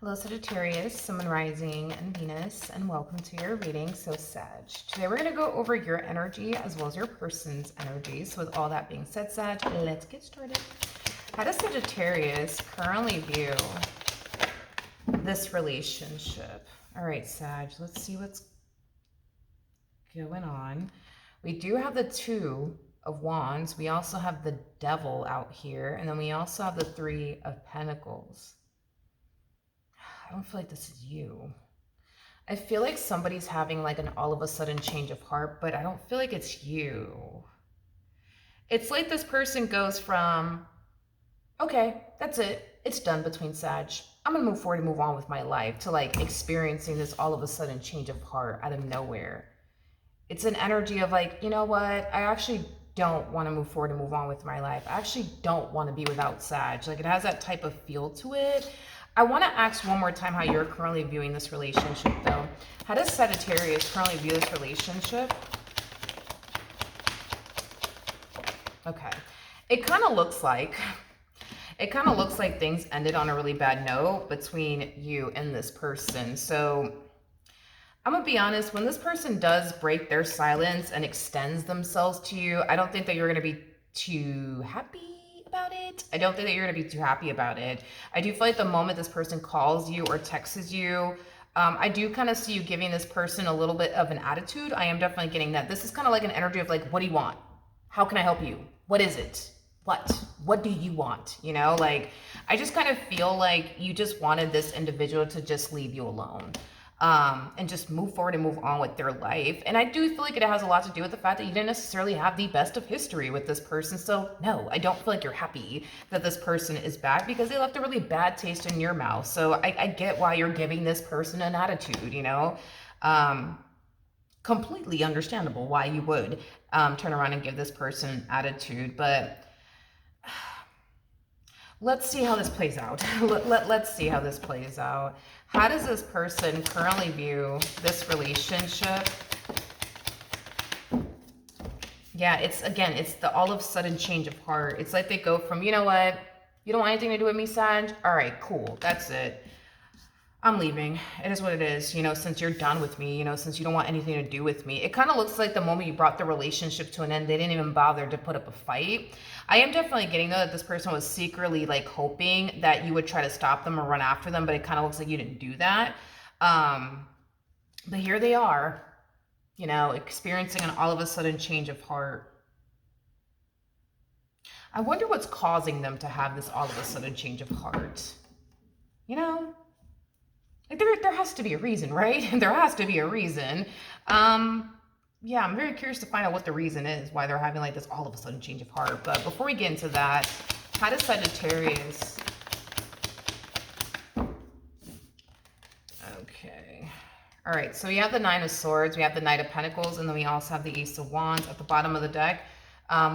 Hello Sagittarius, Sun, Rising, and Venus, and welcome to your reading. So Sag, today we're going to go over your energy as well as your person's energy. So with all that being said, Sag, let's get started. How does Sagittarius currently view this relationship? All right, Sag, let's see what's going on. We do have the Two of Wands. We also have the Devil out here, and then we also have the Three of Pentacles. I don't feel like this is you. I feel like somebody's having like an all of a sudden change of heart, but I don't feel like it's you. It's like this person goes from, okay, that's it. It's done between Sag. I'm going to move forward and move on with my life, to like experiencing this all of a sudden change of heart out of nowhere. It's an energy of like, you know what? I actually don't want to move forward and move on with my life. I actually don't want to be without Sag. Like it has that type of feel to it. I want to ask one more time how you're currently viewing this relationship, though. How does Sagittarius currently view this relationship? Okay. It kind of looks like things ended on a really bad note between you and this person. So I'm going to be honest, when this person does break their silence and extends themselves to you, I don't think that you're going to be too happy about it. I don't think that you're going to be too happy about it. I do feel like the moment this person calls you or texts you, I do kind of see you giving this person a little bit of an attitude. I am definitely getting that. This is kind of like an energy of like, what do you want? How can I help you? What is it? What do you want? You know, like, I just kind of feel like you just wanted this individual to just leave you alone. And just move forward and move on with their life. And I do feel like it has a lot to do with the fact that you didn't necessarily have the best of history with this person. So no, I don't feel like you're happy that this person is back, because they left a really bad taste in your mouth. So I get why you're giving this person an attitude, you know. Completely understandable why you would turn around and give this person an attitude. But let's see how this plays out. Let's see how this plays out. How does this person currently view this relationship? Yeah, it's the all of a sudden change of heart. It's like they go from, you know what, you don't want anything to do with me, Sag? All right, cool, that's it. I'm leaving. It is what it is, you know, since you're done with me, you know, since you don't want anything to do with me. It kind of looks like the moment you brought the relationship to an end, they didn't even bother to put up a fight. I am definitely getting, though, that this person was secretly like hoping that you would try to stop them or run after them, but it kind of looks like you didn't do that. But here they are, you know, experiencing an all of a sudden change of heart. I wonder what's causing them to have this all of a sudden change of heart. You know? Like there has to be a reason, right? There has to be a reason. Yeah, I'm very curious to find out what the reason is, why they're having like this all of a sudden change of heart. But before we get into that, how does Sagittarius... Okay. All right, so we have the Nine of Swords, we have the Knight of Pentacles, and then we also have the Ace of Wands at the bottom of the deck.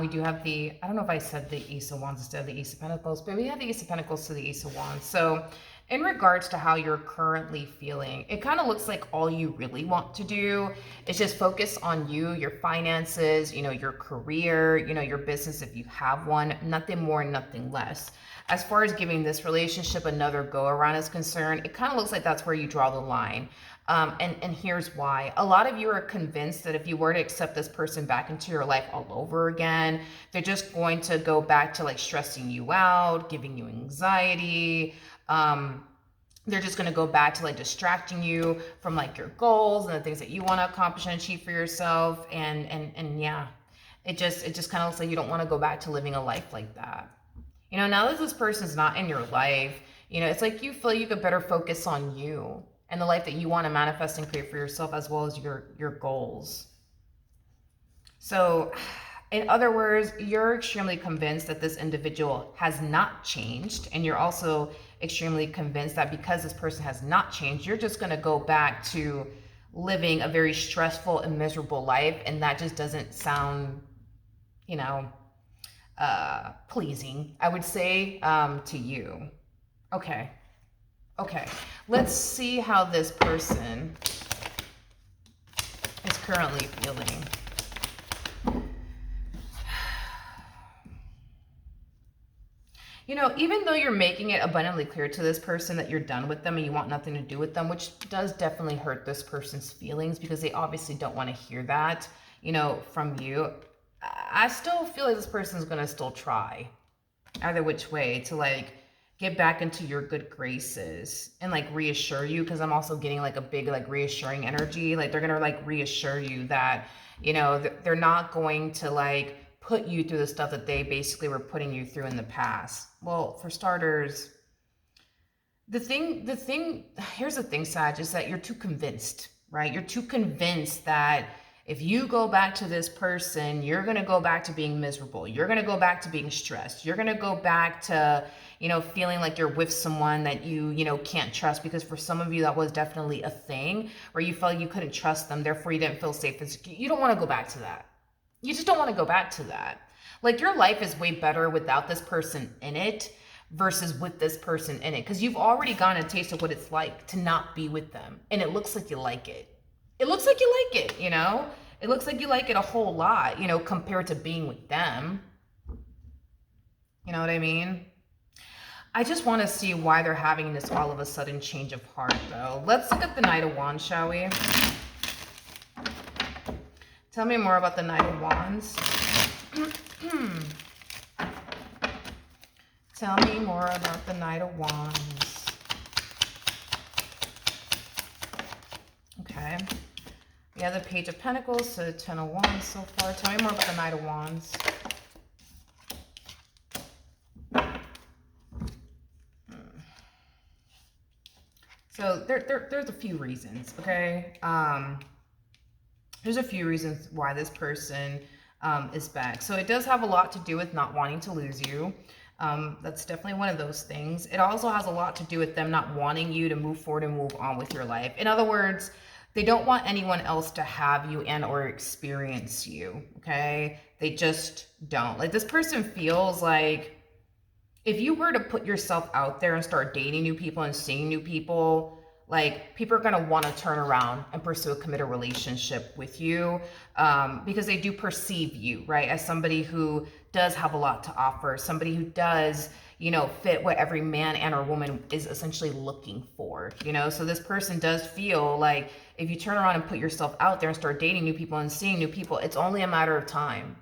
We do have the, I don't know if I said the Ace of Wands instead of the Ace of Pentacles, but we have the Ace of Pentacles to the Ace of Wands. So in regards to how you're currently feeling, it kind of looks like all you really want to do is just focus on you, your finances, you know, your career, you know, your business if you have one, nothing more, nothing less. As far as giving this relationship another go around is concerned, it kind of looks like that's where you draw the line. And here's why. A lot of you are convinced that if you were to accept this person back into your life all over again, they're just going to go back to like stressing you out, giving you anxiety. They're just going to go back to like distracting you from like your goals and the things that you want to accomplish and achieve for yourself. And yeah, it just kind of looks like you don't want to go back to living a life like that. You know, now that this person's not in your life, you know, it's like you feel you could better focus on you and the life that you want to manifest and create for yourself, as well as your goals. So in other words, you're extremely convinced that this individual has not changed. And you're also extremely convinced that because this person has not changed, you're just going to go back to living a very stressful and miserable life. And that just doesn't sound, you know, pleasing, I would say, to you. Okay. Okay. Let's see how this person is currently feeling. You know, even though you're making it abundantly clear to this person that you're done with them and you want nothing to do with them, which does definitely hurt this person's feelings because they obviously don't want to hear that, you know, from you. I still feel like this person's going to still try either which way to like get back into your good graces and like reassure you, because I'm also getting like a big like reassuring energy. Like they're going to like reassure you that, you know, they're not going to like put you through the stuff that they basically were putting you through in the past. Well, for starters, here's the thing, Sag, is that you're too convinced, right? You're too convinced that if you go back to this person, you're going to go back to being miserable. You're going to go back to being stressed. You're going to go back to, you know, feeling like you're with someone that you know, can't trust, because for some of you, that was definitely a thing where you felt you couldn't trust them. Therefore, you didn't feel safe and secure. You don't want to go back to that. You just don't want to go back to that. Like your life is way better without this person in it versus with this person in it, because you've already gotten a taste of what it's like to not be with them, and it looks like you like it. It looks like you like it, you know? It looks like you like it a whole lot, you know, compared to being with them. You know what I mean? I just want to see why they're having this all of a sudden change of heart, though. Let's look at the Knight of Wands, shall we? Tell me more about the Knight of Wands. Tell me more about the Knight of Wands. Okay. We have the Page of Pentacles, so the Ten of Wands so far. Tell me more about the Knight of Wands. So there's a few reasons, okay? There's a few reasons why this person is back. So it does have a lot to do with not wanting to lose you. That's definitely one of those things. It also has a lot to do with them not wanting you to move forward and move on with your life. In other words, they don't want anyone else to have you and or experience you, okay? They just don't. Like this person feels like if you were to put yourself out there and start dating new people and seeing new people, like people are going to want to turn around and pursue a committed relationship with you, because they do perceive you, right, as somebody who does have a lot to offer, somebody who does, you know, fit what every man and or woman is essentially looking for, you know? So this person does feel like if you turn around and put yourself out there and start dating new people and seeing new people, it's only a matter of time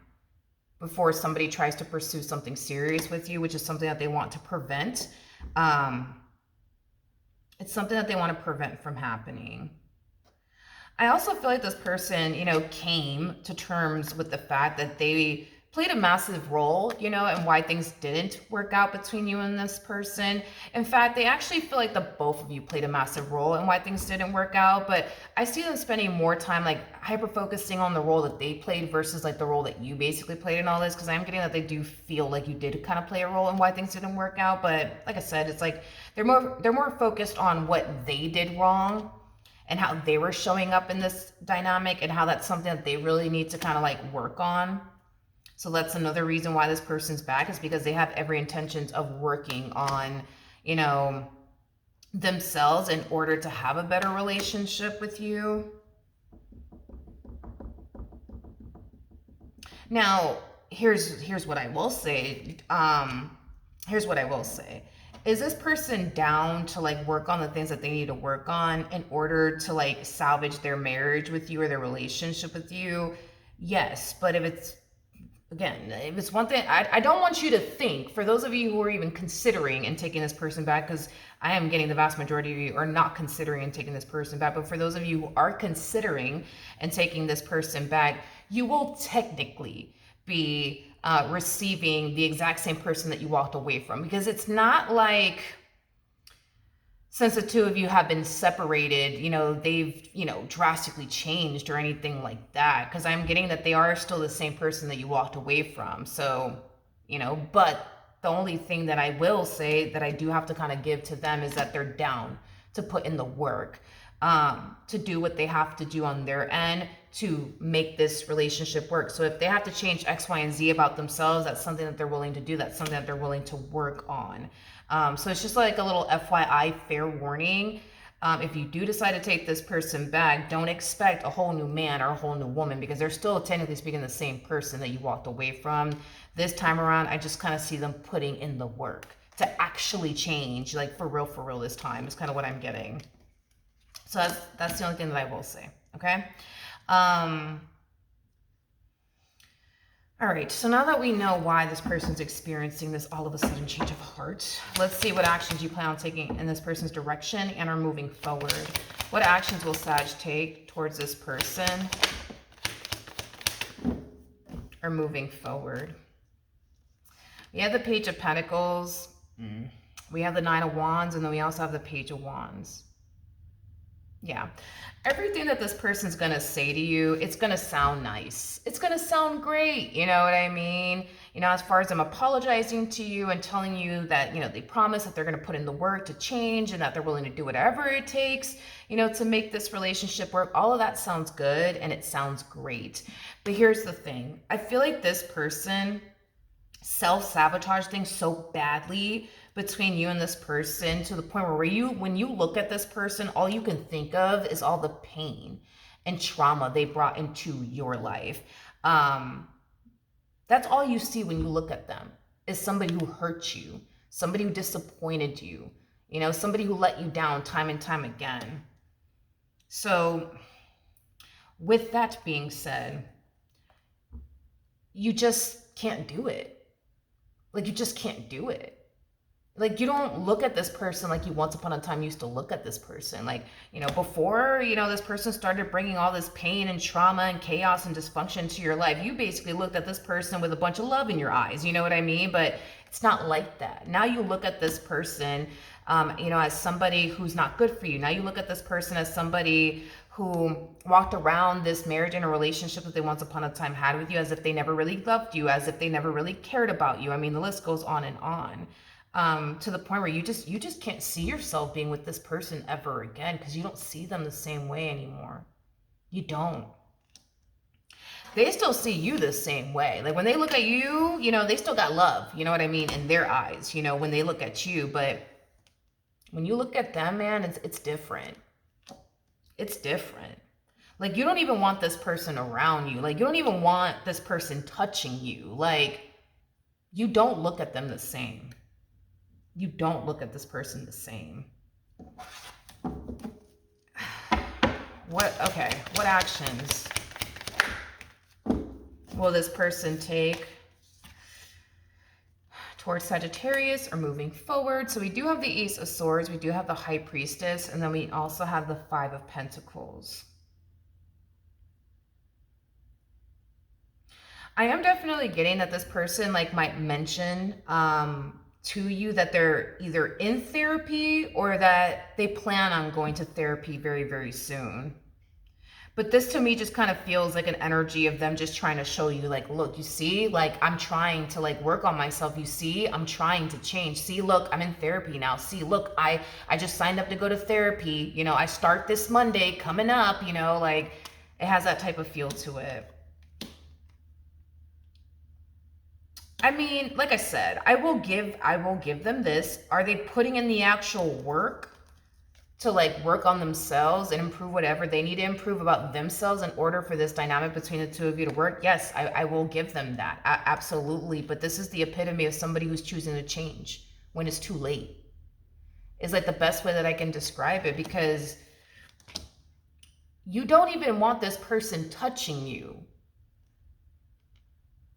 before somebody tries to pursue something serious with you, which is something that they want to prevent. It's something that they want to prevent from happening. I also feel like this person, you know, came to terms with the fact that they played a massive role, you know, and why things didn't work out between you and this person. In fact, they actually feel like the both of you played a massive role in why things didn't work out. But I see them spending more time like hyper focusing on the role that they played versus like the role that you basically played in all this, because I'm getting that they do feel like you did kind of play a role in why things didn't work out. But like I said, it's like they're more focused on what they did wrong and how they were showing up in this dynamic and how that's something that they really need to kind of like work on. So that's another reason why this person's back, is because they have every intentions of working on, you know, themselves in order to have a better relationship with you. Now, here's what I will say. Here's what I will say. Is this person down to like work on the things that they need to work on in order to like salvage their marriage with you or their relationship with you? Yes, but if it's, again, if it's one thing, I don't want you to think, for those of you who are even considering and taking this person back, because I am getting the vast majority of you are not considering and taking this person back, but for those of you who are considering and taking this person back, you will technically be receiving the exact same person that you walked away from, because it's not like, since the two of you have been separated, you know, they've, you know, drastically changed or anything like that. Because I'm getting that they are still the same person that you walked away from. So, you know, but the only thing that I will say that I do have to kind of give to them is that they're down to put in the work, to do what they have to do on their end to make this relationship work. So if they have to change X, Y, and Z about themselves, that's something that they're willing to do. That's something that they're willing to work on. So it's just like a little FYI, fair warning. If you do decide to take this person back, don't expect a whole new man or a whole new woman, because they're still technically speaking the same person that you walked away from. This time around, I just kind of see them putting in the work to actually change, like for real this time is kind of what I'm getting. So that's the only thing that I will say, okay? All right, so now that we know why this person's experiencing this all of a sudden change of heart, let's see what actions you plan on taking in this person's direction and are moving forward. What actions will Sag take towards this person or moving forward? We have the Page of Pentacles, we have the Nine of Wands, and then we also have the Page of Wands. Yeah, everything that this person's going to say to you, it's going to sound nice. It's going to sound great. You know what I mean? You know, as far as them apologizing to you and telling you that, you know, they promise that they're going to put in the work to change and that they're willing to do whatever it takes, you know, to make this relationship work. All of that sounds good and it sounds great. But here's the thing. I feel like this person self-sabotage things so badly between you and this person to the point where when you look at this person, all you can think of is all the pain and trauma they brought into your life. That's all you see when you look at them, is somebody who hurt you, somebody who disappointed you, you know, somebody who let you down time and time again. So with that being said, you just can't do it. Like, you just can't do it. Like, you don't look at this person like you once upon a time used to look at this person. Like, you know, before, you know, this person started bringing all this pain and trauma and chaos and dysfunction to your life, you basically looked at this person with a bunch of love in your eyes, you know what I mean? But it's not like that. Now you look at this person, you know, as somebody who's not good for you. Now you look at this person as somebody who walked around this marriage and a relationship that they once upon a time had with you as if they never really loved you, as if they never really cared about you. I mean, the list goes on and on, to the point where you just can't see yourself being with this person ever again, because you don't see them the same way anymore. You don't. They still see you the same way. Like, when they look at you, you know, they still got love, you know what I mean, in their eyes, you know, when they look at you. But when you look at them, man, it's different. It's different. Like, you don't even want this person around you. Like, you don't even want this person touching you. Like, you don't look at them the same. You don't look at this person the same. What actions will this person take towards Sagittarius or moving forward? So we do have the Ace of Swords, we do have the High Priestess, and then we also have the Five of Pentacles. I am definitely getting that this person like might mention to you that they're either in therapy or that they plan on going to therapy very, very soon. But this to me just kind of feels like an energy of them just trying to show you, like, look, you see, like, I'm trying to like work on myself. You see, I'm trying to change. See, look, I'm in therapy now. See, look, I just signed up to go to therapy. You know, I start this Monday coming up, you know, like, it has that type of feel to it. I mean, like I said, I will give them this. Are they putting in the actual work to like work on themselves and improve whatever they need to improve about themselves in order for this dynamic between the two of you to work? Yes, I will give them that. Absolutely. But this is the epitome of somebody who's choosing to change when it's too late. Is like the best way that I can describe it, because you don't even want this person touching you.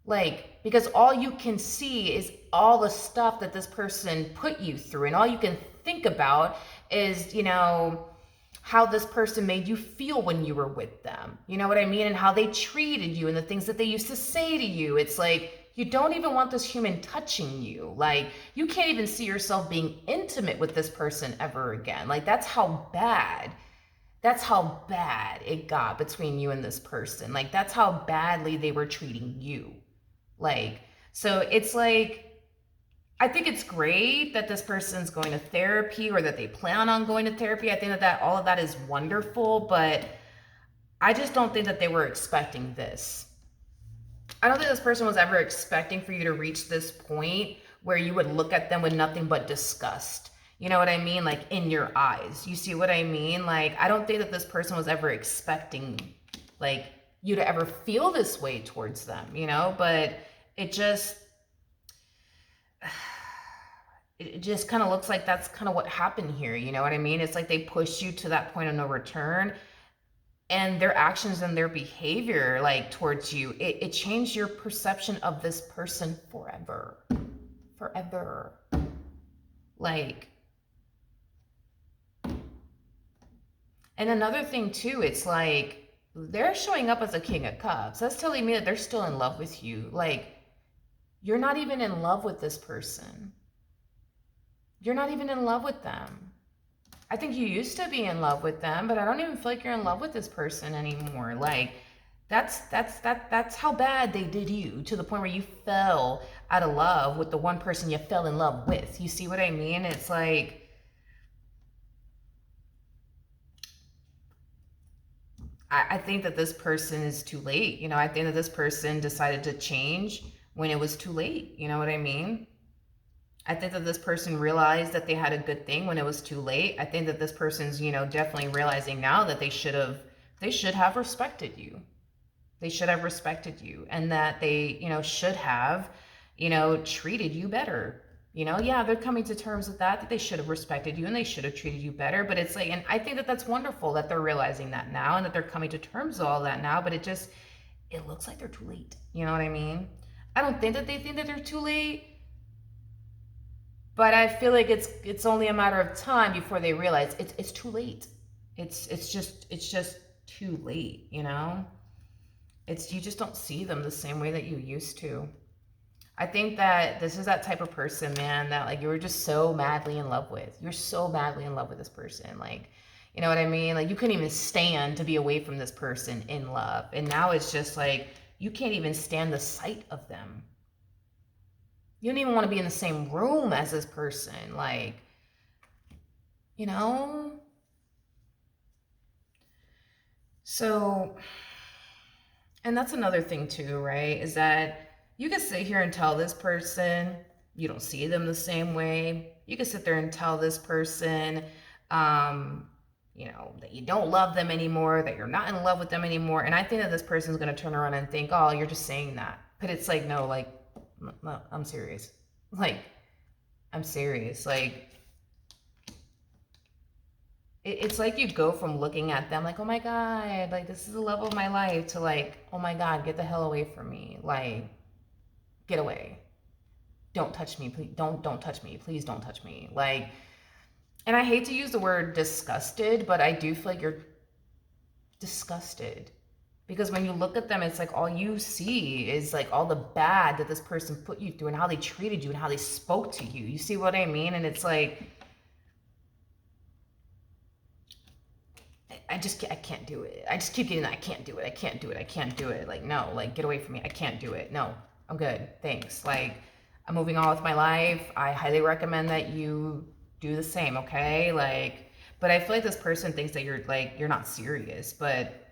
Like, because all you can see is all the stuff that this person put you through, and all you can think about is, you know, how this person made you feel when you were with them. You know what I mean? And how they treated you and the things that they used to say to you. It's like, you don't even want this human touching you. Like, you can't even see yourself being intimate with this person ever again. Like, that's how bad it got between you and this person. Like, that's how badly they were treating you. Like, so it's like, I think it's great that this person's going to therapy, or that they plan on going to therapy. I think that all of that is wonderful, but I just don't think that they were expecting this. I don't think this person was ever expecting for you to reach this point where you would look at them with nothing but disgust. You know what I mean? Like in your eyes. You see what I mean? Like, I don't think that this person was ever expecting like you to ever feel this way towards them, you know? But it just it just kind of looks like that's kind of what happened here, you know what I mean? It's like they pushed you to that point of no return, and their actions and their behavior like towards you, it changed your perception of this person forever. Forever. Like, and another thing too, it's like they're showing up as a king of cups. That's telling me that they're still in love with you. Like, you're not even in love with this person. You're not even in love with them. I think you used to be in love with them, but I don't even feel like you're in love with this person anymore. Like, that's how bad they did you, to the point where you fell out of love with the one person you fell in love with. You see what I mean? It's like, I think that this person is too late. You know, I think that this person decided to change when it was too late. You know what I mean? I think that this person realized that they had a good thing when it was too late. I think that this person's, you know, definitely realizing now that they should have respected you. They should have respected you, and that they, you know, should have, you know, treated you better. You know, yeah, they're coming to terms with that they should have respected you and they should have treated you better. But it's like, and I think that that's wonderful that they're realizing that now and that they're coming to terms with all that now. But it looks like they're too late. You know what I mean? I don't think that they think that they're too late, but I feel like it's only a matter of time before they realize it's too late. It's just too late. You know, you just don't see them the same way that you used to. I think that this is that type of person, man, that like you were just so madly in love with. You're so madly in love with this person. Like, you know what I mean? Like, you couldn't even stand to be away from this person in love. And now it's just like, you can't even stand the sight of them. You don't even want to be in the same room as this person. Like, you know? So, and that's another thing too, right? Is that you can sit here and tell this person you don't see them the same way. You can sit there and tell this person, you know, that you don't love them anymore, that you're not in love with them anymore. And I think that this person's going to turn around and think, oh, you're just saying that. But it's like, no, I'm serious. Like, I'm serious. Like, it's like you go from looking at them like, oh my God, like, this is the love of my life, to like, oh my God, get the hell away from me. Like, get away. Don't touch me. Please don't touch me. Please don't touch me. Like, and I hate to use the word disgusted, but I do feel like you're disgusted. Because when you look at them, it's like all you see is like all the bad that this person put you through and how they treated you and how they spoke to you. You see what I mean? And it's like, I can't do it. I just keep getting that. I can't do it. I can't do it. I can't do it. Like, no, like, get away from me. I can't do it. No, I'm good. Thanks. Like, I'm moving on with my life. I highly recommend that you do the same. Okay. Like, but I feel like this person thinks that you're not serious, but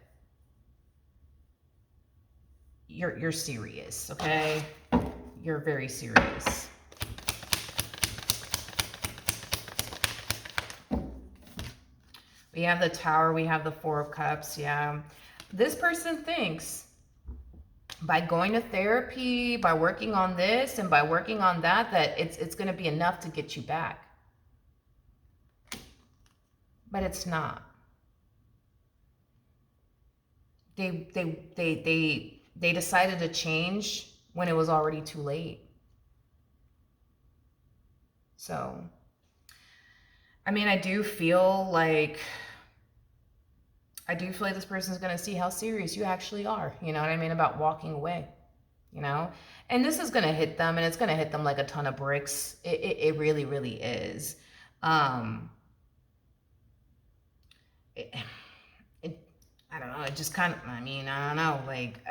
you're serious. Okay. You're very serious. We have the Tower, we have the Four of Cups, yeah. This person thinks by going to therapy, by working on this and by working on that, that it's going to be enough to get you back. But it's not. They decided to change when it was already too late. So, I mean, I do feel like this person's going to see how serious you actually are, you know what I mean, about walking away, you know? And this is going to hit them, and it's going to hit them like a ton of bricks. It really, really is. I don't know, it just kind of, I mean, I don't know, like,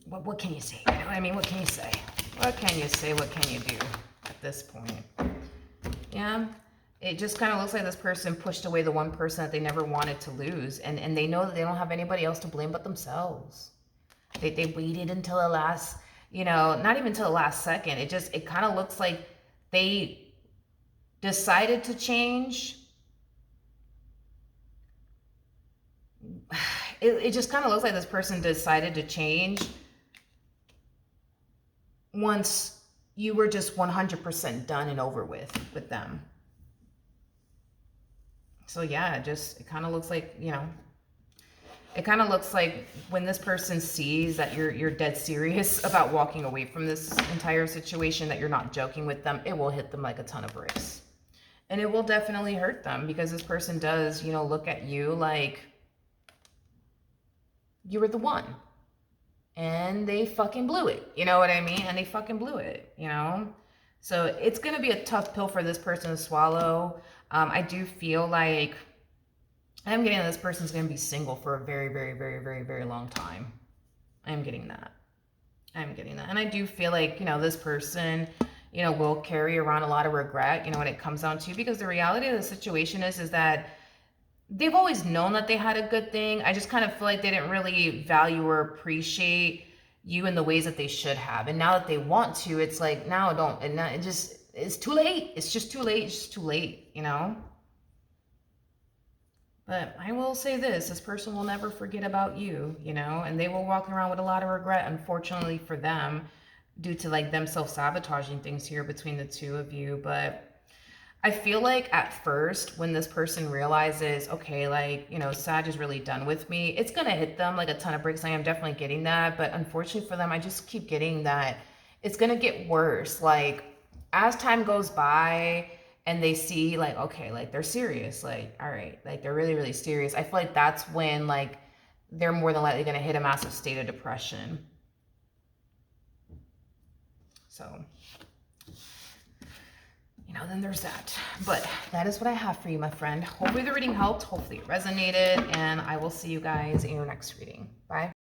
what can you say? You know what I mean? What can you say? What can you say? What can you do at this point? Yeah. It just kind of looks like this person pushed away the one person that they never wanted to lose. And they know that they don't have anybody else to blame but themselves. They waited until the last, you know, not even until the last second. It kind of looks like they decided to change. It just kind of looks like this person decided to change once you were just 100% done and over with them. So yeah, it kind of looks like, you know, it kind of looks like when this person sees that you're dead serious about walking away from this entire situation, that you're not joking with them, it will hit them like a ton of bricks. And it will definitely hurt them, because this person does, you know, look at you like you were the one. And they fucking blew it. You know what I mean? And they fucking blew it, you know? So it's going to be a tough pill for this person to swallow. I do feel like I'm getting that this person's going to be single for a very, very, very, very, very long time. I'm getting that. I'm getting that. And I do feel like, you know, this person, you know, will carry around a lot of regret, you know, when it comes down to, because the reality of the situation is that they've always known that they had a good thing. I just kind of feel like they didn't really value or appreciate you in the ways that they should have. And now that they want to, it's like, now don't, and now it's too late. It's just too late. It's just too late, you know? But I will say this person will never forget about you, you know, and they will walk around with a lot of regret, unfortunately for them, due to like them self-sabotaging things here between the two of you. But I feel like at first when this person realizes, okay, like, you know, Sag is really done with me, it's going to hit them like a ton of bricks. I am definitely getting that. But unfortunately for them, I just keep getting that it's going to get worse. Like as time goes by and they see like, okay, like they're serious, like, all right, like they're really, really serious. I feel like that's when like they're more than likely going to hit a massive state of depression. So, you know, then there's that. But that is what I have for you, my friend. Hopefully the reading helped. Hopefully it resonated. And I will see you guys in your next reading. Bye.